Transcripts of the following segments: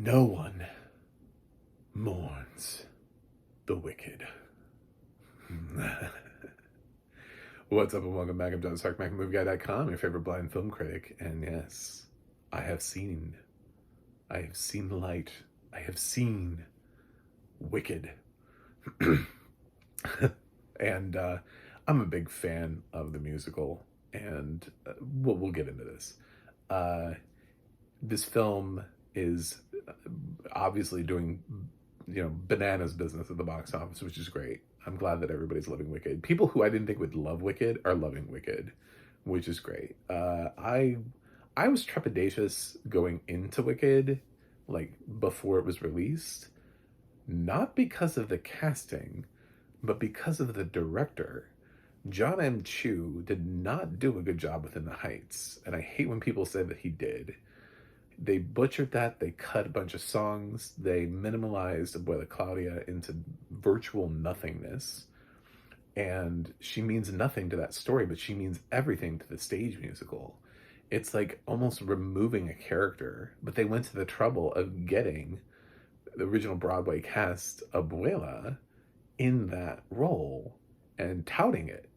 No one mourns the wicked. What's up and welcome back. I'm John Sark, MacMovieGuy.com, your favorite blind film critic. And yes, I have seen the light. I have seen Wicked. And I'm a big fan of the musical, and we'll get into this. This film is obviously doing bananas business at the box office, which is great. I'm glad that everybody's loving Wicked. People who I didn't think would love Wicked are loving Wicked, which is great. I was trepidatious going into Wicked, like before it was released, not because of the casting, but because of the director. John M. Chu did not do a good job within the Heights, and I hate when people say that he did. They butchered that. They cut a bunch of songs. They minimalized Abuela Claudia into virtual nothingness. And she means nothing to that story, but she means everything to the stage musical. It's like almost removing a character, but they went to the trouble of getting the original Broadway cast Abuela in that role and touting it,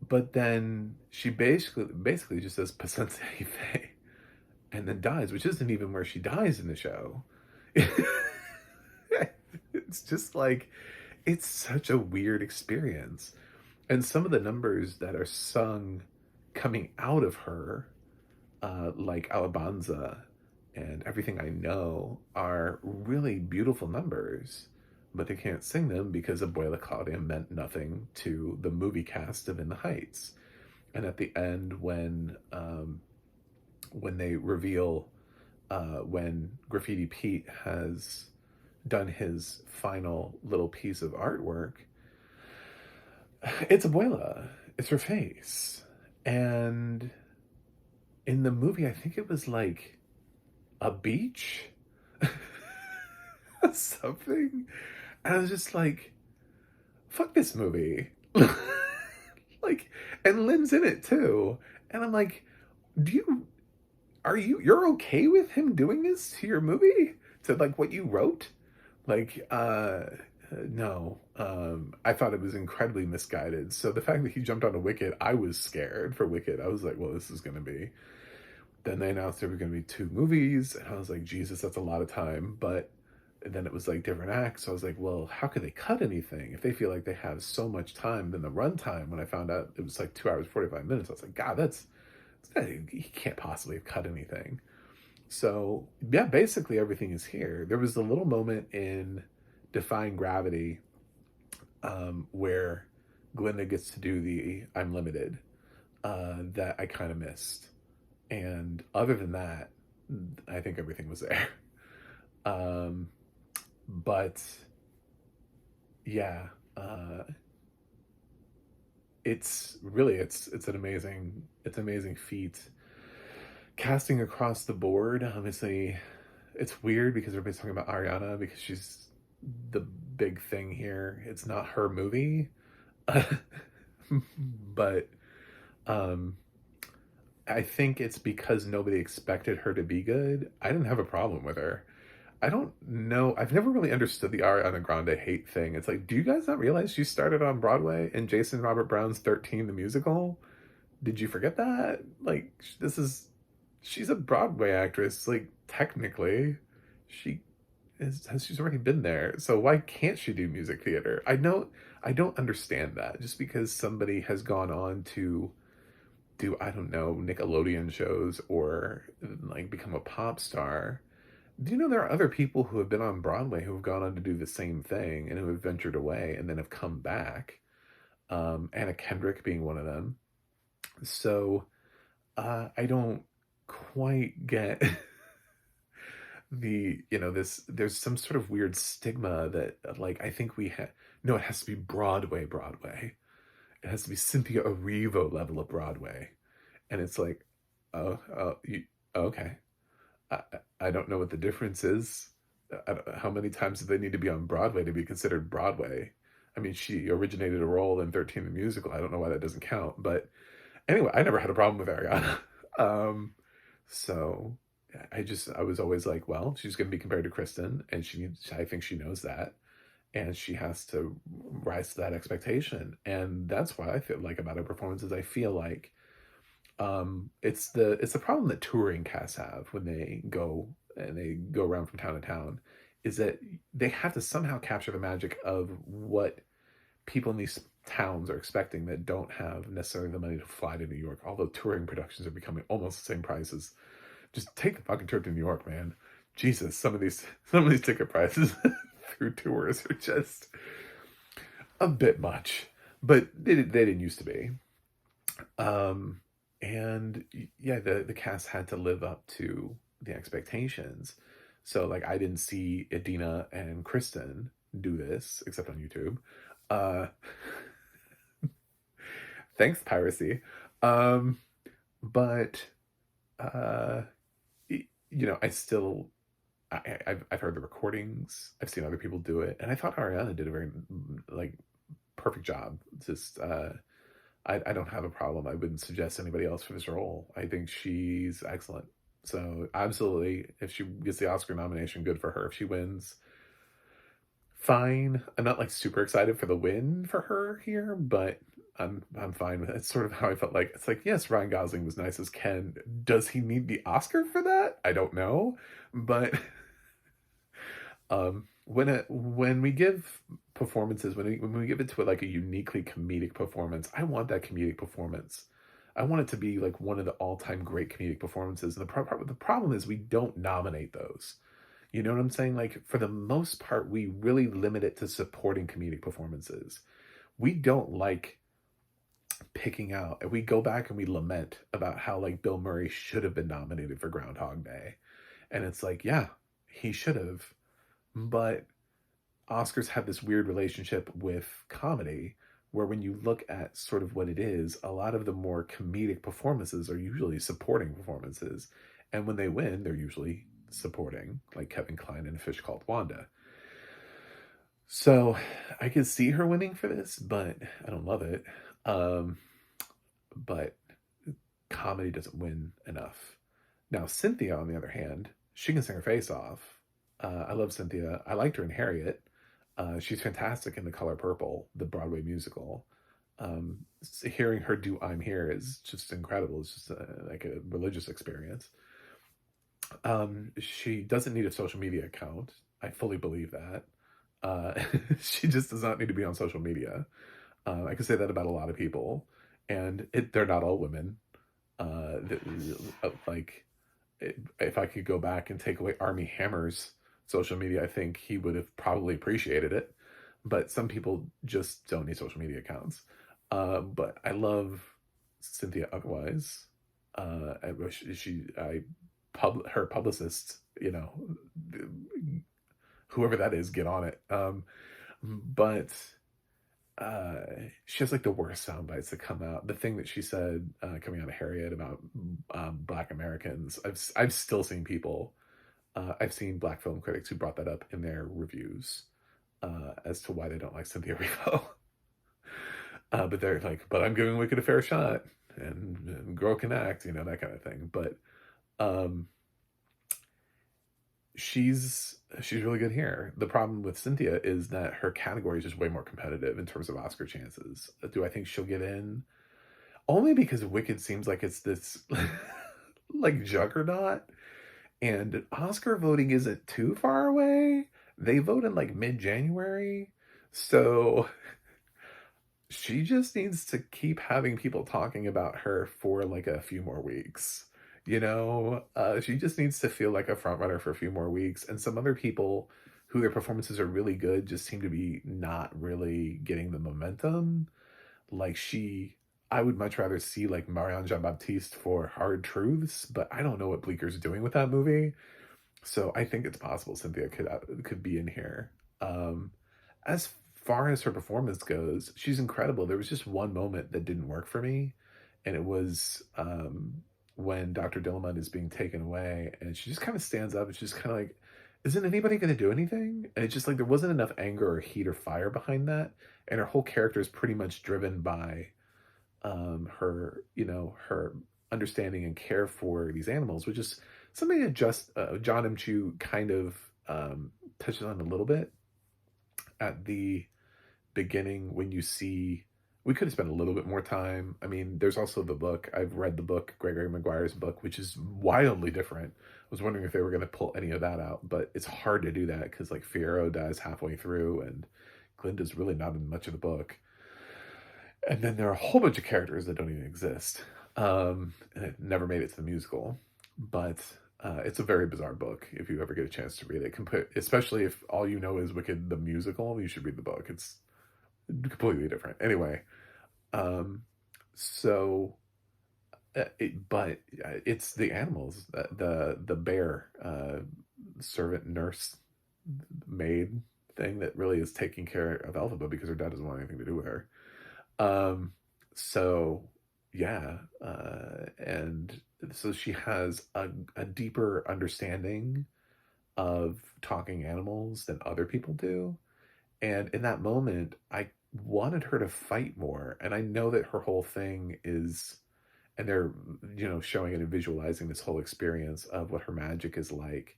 But then she basically just says Pasense Fe and then dies, which isn't even where she dies in the show. It's just like, it's such a weird experience. And some of the numbers that are sung coming out of her, like Alabanza and Everything I Know, are really beautiful numbers, but they can't sing them because Abuela Claudia meant nothing to the movie cast of In the Heights. And at the end, when they reveal, when Graffiti Pete has done his final little piece of artwork, it's Abuela. It's her face. And in the movie, I think it was like a beach, something. And I was just like, fuck this movie. Like, and Lynn's in it too. And I'm like, you're okay with him doing this to your movie? To like what you wrote? Like, no. I thought it was incredibly misguided. So the fact that he jumped onto Wicked, I was scared for Wicked. I was like, well, this is going to be. Then they announced there were going to be 2 movies. And I was like, Jesus, that's a lot of time. But then it was like different acts. So I was like, well, how could they cut anything if they feel like they have so much time? Then the runtime, when I found out it was like 2 hours, 45 minutes, I was like, God, he can't possibly have cut anything. So yeah, basically everything is here. There was a little moment in Defying Gravity where Glinda gets to do the I'm Limited that I kind of missed. And other than that, I think everything was there. But yeah, it's an amazing feat. Casting across the board, obviously, it's weird because everybody's talking about Ariana because she's the big thing here. It's not her movie, but I think it's because nobody expected her to be good. I didn't have a problem with her. I don't know. I've never really understood the Ariana Grande hate thing. It's like, do you guys not realize she started on Broadway in Jason Robert Brown's 13 the musical? Did you forget that? Like, she's a Broadway actress. Like, technically, she's already been there. So why can't she do music theater? I don't understand that. Just because somebody has gone on to do, I don't know, Nickelodeon shows or like become a pop star. Do you know there are other people who have been on Broadway who have gone on to do the same thing and who have ventured away and then have come back? Anna Kendrick being one of them. So I don't quite get there's some sort of weird stigma that like I think we have. No, it has to be Broadway. It has to be Cynthia Erivo level of Broadway. And it's like, okay. I don't know what the difference is. How many times do they need to be on Broadway to be considered Broadway? I mean, she originated a role in 13 the musical. I don't know why that doesn't count. But anyway, I never had a problem with Ariana. So I was always like, well, she's going to be compared to Kristen, and I think she knows that, and she has to rise to that expectation. And that's what I feel like about her performances. I feel like it's the problem that touring casts have when they go around from town to town, is that they have to somehow capture the magic of what people in these towns are expecting that don't have necessarily the money to fly to New York. Although touring productions are becoming almost the same price as just take the fucking trip to New York, man. Jesus, some of these ticket prices through tours are just a bit much, but they didn't used to be. Um, and yeah, the cast had to live up to the expectations. So like, I didn't see Idina and Kristen do this except on YouTube. Uh, thanks piracy. Um, but uh, you know, I still I've heard the recordings. I've seen other people do it, and I thought Ariana did a very like perfect job. Just I don't have a problem. I wouldn't suggest anybody else for this role. I think she's excellent. So absolutely, if she gets the Oscar nomination, good for her. If she wins, fine. I'm not like super excited for the win for her here, but I'm fine with it. It's sort of how I felt like, it's like, yes, Ryan Gosling was nice as Ken. Does he need the Oscar for that? I don't know. But when we give performances, when we give it to like a uniquely comedic performance, I want that comedic performance. I want it to be like one of the all-time great comedic performances. And the problem is we don't nominate those. You know what I'm saying? Like, for the most part, we really limit it to supporting comedic performances. We don't like picking out, and we go back and we lament about how like Bill Murray should have been nominated for Groundhog Day. And it's like, yeah, he should have. But Oscars have this weird relationship with comedy where when you look at sort of what it is, a lot of the more comedic performances are usually supporting performances. And when they win, they're usually supporting, like Kevin Kline in A Fish Called Wanda. So I could see her winning for this, but I don't love it. Um, but comedy doesn't win enough. Now, Cynthia, on the other hand, she can sing her face off. I love Cynthia. I liked her in Harriet. She's fantastic in The Color Purple, the Broadway musical. Hearing her do I'm Here is just incredible. It's just like a religious experience. She doesn't need a social media account. I fully believe that. She just does not need to be on social media. I could say that about a lot of people, and they're not all women. Like, if I could go back and take away Army Hammer's social media, I think he would have probably appreciated it. But some people just don't need social media accounts. But I love Cynthia otherwise. I wish her publicist, you know, whoever that is, get on it. But she has like the worst sound bites that come out. The thing that she said coming out of Harriet about Black Americans, I've still seen people. I've seen Black film critics who brought that up in their reviews as to why they don't like Cynthia Erivo. But they're like, but I'm giving Wicked a fair shot, and girl can act, you know, that kind of thing. But she's really good here. The problem with Cynthia is that her category is just way more competitive in terms of Oscar chances. Do I think she'll get in? Only because Wicked seems like it's this like juggernaut, and Oscar voting isn't too far away. They vote in like mid-January, so she just needs to keep having people talking about her for like a few more weeks. You know, she just needs to feel like a front runner for a few more weeks. And some other people who their performances are really good just seem to be not really getting the momentum. Like, I would much rather see like Marianne Jean-Baptiste for Hard Truths, but I don't know what Bleeker's doing with that movie. So I think it's possible Cynthia could be in here. As far as her performance goes, she's incredible. There was just one moment that didn't work for me, and it was when Dr. Dillamond is being taken away, and she just kind of stands up and she's kind of like, isn't anybody going to do anything? And it's just like, there wasn't enough anger or heat or fire behind that. And her whole character is pretty much driven by her, you know, her understanding and care for these animals, which is something that just John M. Chu kind of touches on a little bit at the beginning when you see. We could have spent a little bit more time. I mean, there's also the book. I've read the book, Gregory Maguire's book, which is wildly different. I was wondering if they were going to pull any of that out, but it's hard to do that because like Fiyero dies halfway through, and Glinda's really not in much of the book. And then there are a whole bunch of characters that don't even exist. And it never made it to the musical. But it's a very bizarre book if you ever get a chance to read it. Especially if all you know is Wicked the musical, you should read the book. It's completely different. Anyway, so but it's the animals, the bear, servant, nurse, maid thing that really is taking care of Elphaba because her dad doesn't want anything to do with her. So yeah, and so she has a deeper understanding of talking animals than other people do. And in that moment, I wanted her to fight more. And I know that her whole thing is, and they're, showing it and visualizing this whole experience of what her magic is like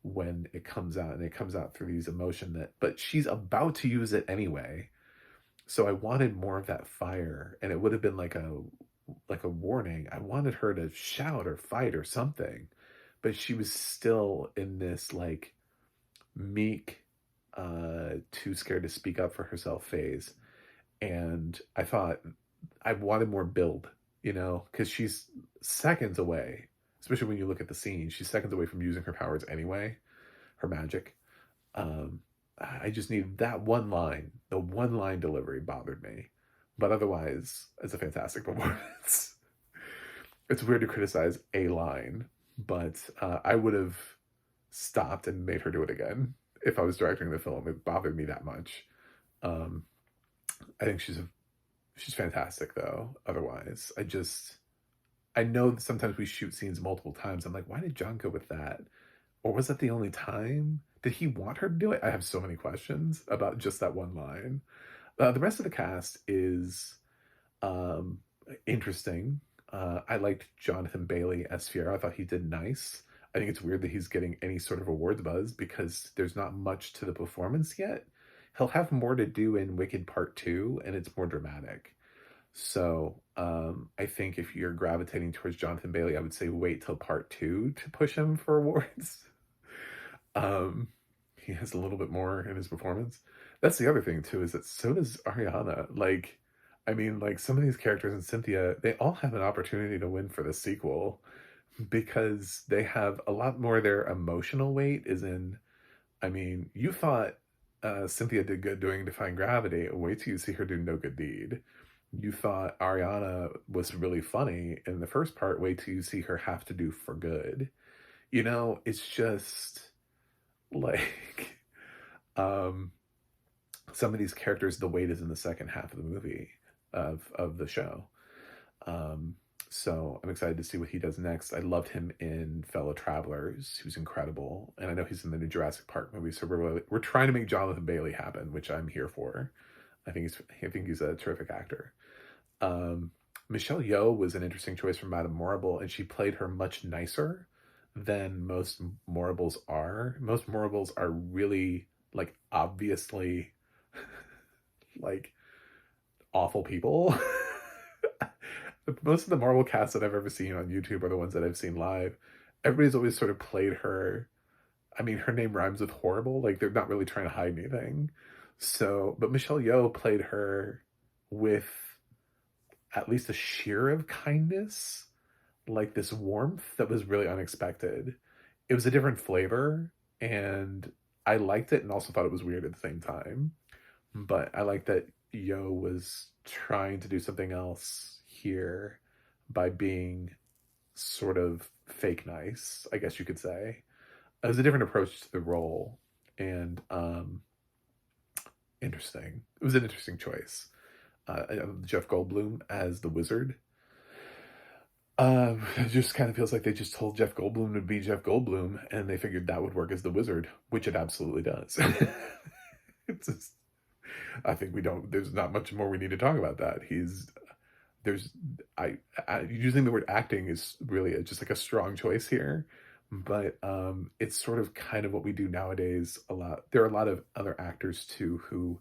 when it comes out, and it comes out through these but she's about to use it anyway. So I wanted more of that fire, and it would have been like a warning. I wanted her to shout or fight or something, but she was still in this like meek, too scared to speak up for herself phase. And I thought I wanted more build, because she's seconds away, especially when you look at the scene, she's seconds away from using her powers anyway, her magic. I just needed that one line. The one line delivery bothered me. But otherwise, it's a fantastic performance. It's weird to criticize a line, but I would have stopped and made her do it again if I was directing the film. It bothered me that much. I think she's fantastic though. Otherwise, I know that sometimes we shoot scenes multiple times. I'm like, why did John go with that? Or was that the only time? Did he want her to do it? I have so many questions about just that one line. The rest of the cast is interesting. I liked Jonathan Bailey as Fiyero. I thought he did nice. I think it's weird that he's getting any sort of awards buzz because there's not much to the performance yet. He'll have more to do in Wicked Part 2, and it's more dramatic. So I think if you're gravitating towards Jonathan Bailey, I would say wait till Part 2 to push him for awards. He has a little bit more in his performance. That's the other thing too, is that so does Ariana. Like, I mean, like some of these characters in Cynthia, they all have an opportunity to win for the sequel because they have a lot more. Their emotional weight is in. I mean, you thought Cynthia did good doing Defying Gravity. Wait till you see her do No Good Deed. You thought Ariana was really funny in the first part. Wait till you see her have to do For Good. It's just like some of these characters, the weight is in the second half of the movie of the show. So I'm excited to see what he does next. I loved him in Fellow Travelers. He was incredible. And I know he's in the new Jurassic Park movie. So we're trying to make Jonathan Bailey happen, which I'm here for. I think he's a terrific actor. Michelle Yeoh was an interesting choice for Madame Morrible, and she played her much nicer than most Morribles are. Most Morribles are really like obviously like awful people. Most of the Marvel cast that I've ever seen on YouTube are the ones that I've seen live. Everybody's always sort of played her. I mean, her name rhymes with horrible. Like they're not really trying to hide anything. So, but Michelle Yeoh played her with at least a sheer of kindness, like this warmth that was really unexpected. It was a different flavor, and I liked it and also thought it was weird at the same time. But I like that Yeoh was trying to do something else here by being sort of fake nice, I guess you could say. It was a different approach to the role, and interesting. It was an interesting choice. Jeff Goldblum as the wizard. It just kind of feels like they just told Jeff Goldblum to be Jeff Goldblum, and they figured that would work as the wizard, which it absolutely does. It's just, I think there's not much more we need to talk about that. Using the word acting is really just like a strong choice here, But it's sort of kind of what we do nowadays a lot. There are a lot of other actors too who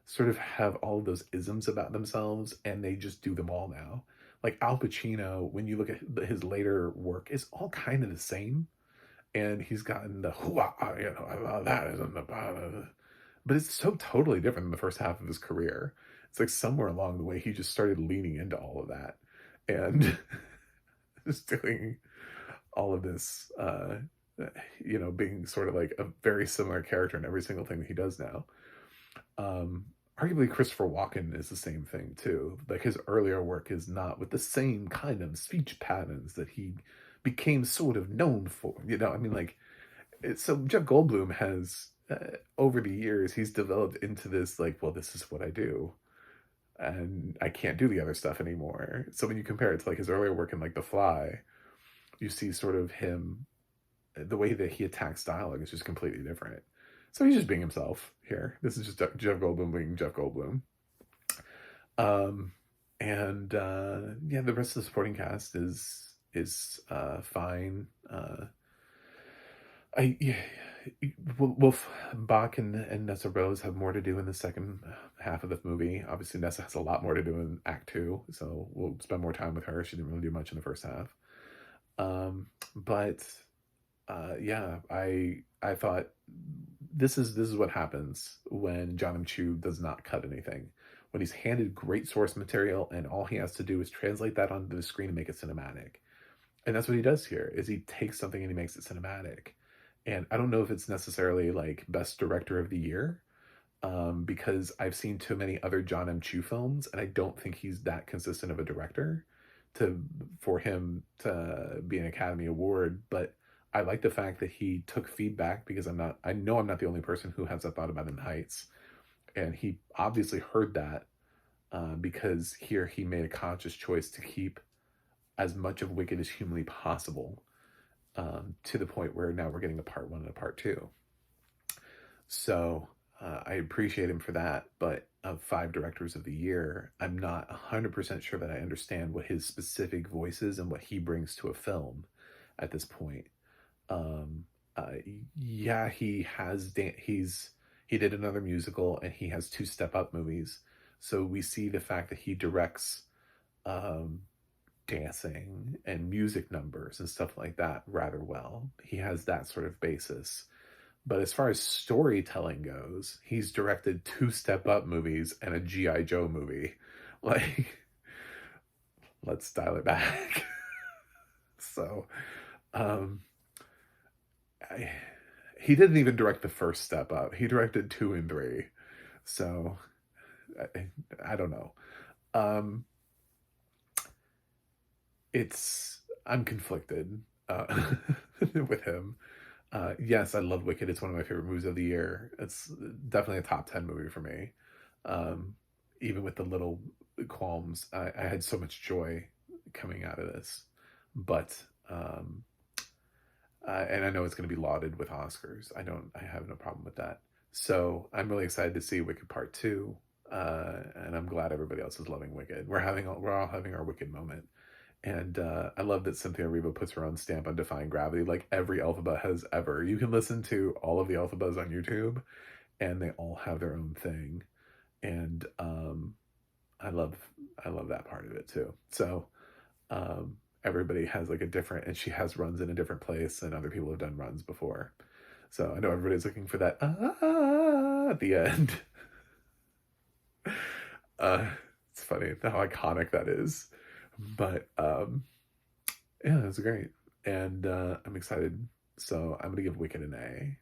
sort of have all of those isms about themselves and they just do them all now. Like Al Pacino, when you look at his later work, is all kind of the same. And he's gotten the hoo-ah, that isn't the but it's so totally different than the first half of his career. It's like somewhere along the way he just started leaning into all of that and just doing all of this being sort of like a very similar character in every single thing that he does now. Um, Arguably, Christopher Walken is the same thing too. Like his earlier work is not with the same kind of speech patterns that he became sort of known for. I mean, like, so Jeff Goldblum has over the years he's developed into this like, well, this is what I do, and I can't do the other stuff anymore. So when you compare it to like his earlier work in like The Fly, you see sort of him, the way that he attacks dialogue is just completely different. So he's just being himself here. This is just Jeff Goldblum being Jeff Goldblum. And yeah, the rest of the supporting cast is fine. I yeah, Wolf Bach and Nessa Rose have more to do in the second half of the movie. Obviously, Nessa has a lot more to do in Act Two, so we'll spend more time with her. She didn't really do much in the first half. But yeah, I thought this is what happens when John M. Chu does not cut anything. When he's handed great source material and all he has to do is translate that onto the screen and make it cinematic. And that's what he does here, is he takes something and he makes it cinematic. And I don't know if it's necessarily like best director of the year, because I've seen too many other John M. Chu films, and I don't think he's that consistent of a director for him to be an Academy Award. But I like the fact that he took feedback, because I know I'm not the only person who has that thought about In the Heights. And he obviously heard that, because here he made a conscious choice to keep as much of Wicked as humanly possible, to the point where now we're getting a part one and a part two. So I appreciate him for that. But of 5 directors of the year, I'm not 100% sure that I understand what his specific voice is and what he brings to a film at this point. Um, yeah, he did another musical, and he has 2 Step Up movies. So we see the fact that he directs dancing and music numbers and stuff like that rather well. He has that sort of basis. But as far as storytelling goes, he's directed 2 Step Up movies and a G.I. Joe movie. Like, let's dial it back. So, he didn't even direct the first Step Up. He directed 2 and 3. So, I don't know. I'm conflicted with him. Yes, I love Wicked. It's one of my favorite movies of the year. It's definitely a top 10 movie for me. Even with the little qualms, I had so much joy coming out of this. But and I know it's going to be lauded with Oscars. I have no problem with that. So I'm really excited to see Wicked Part 2. And I'm glad everybody else is loving Wicked. We're all having our Wicked moment. And I love that Cynthia Erivo puts her own stamp on Defying Gravity, like every Elphaba has ever. You can listen to all of the Elphabas on YouTube, and they all have their own thing. And I love that part of it too. So everybody has like a different, and she has runs in a different place, and other people have done runs before. So I know everybody's looking for that at the end. It's funny how iconic that is. But yeah, it was great. And I'm excited. So I'm gonna give Wicked an A.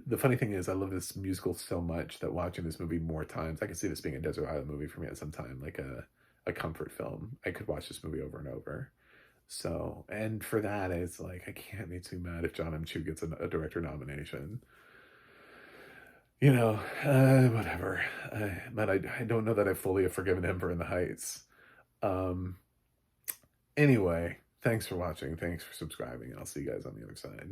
The funny thing is, I love this musical so much that watching this movie more times, I could see this being a Desert Island movie for me at some time, like a comfort film. I could watch this movie over and over. So, and for that, it's like, I can't be too mad if John M. Chu gets a director nomination. Whatever. But I don't know that I fully have forgiven him for In the Heights. Anyway, thanks for watching. Thanks for subscribing. I'll see you guys on the other side.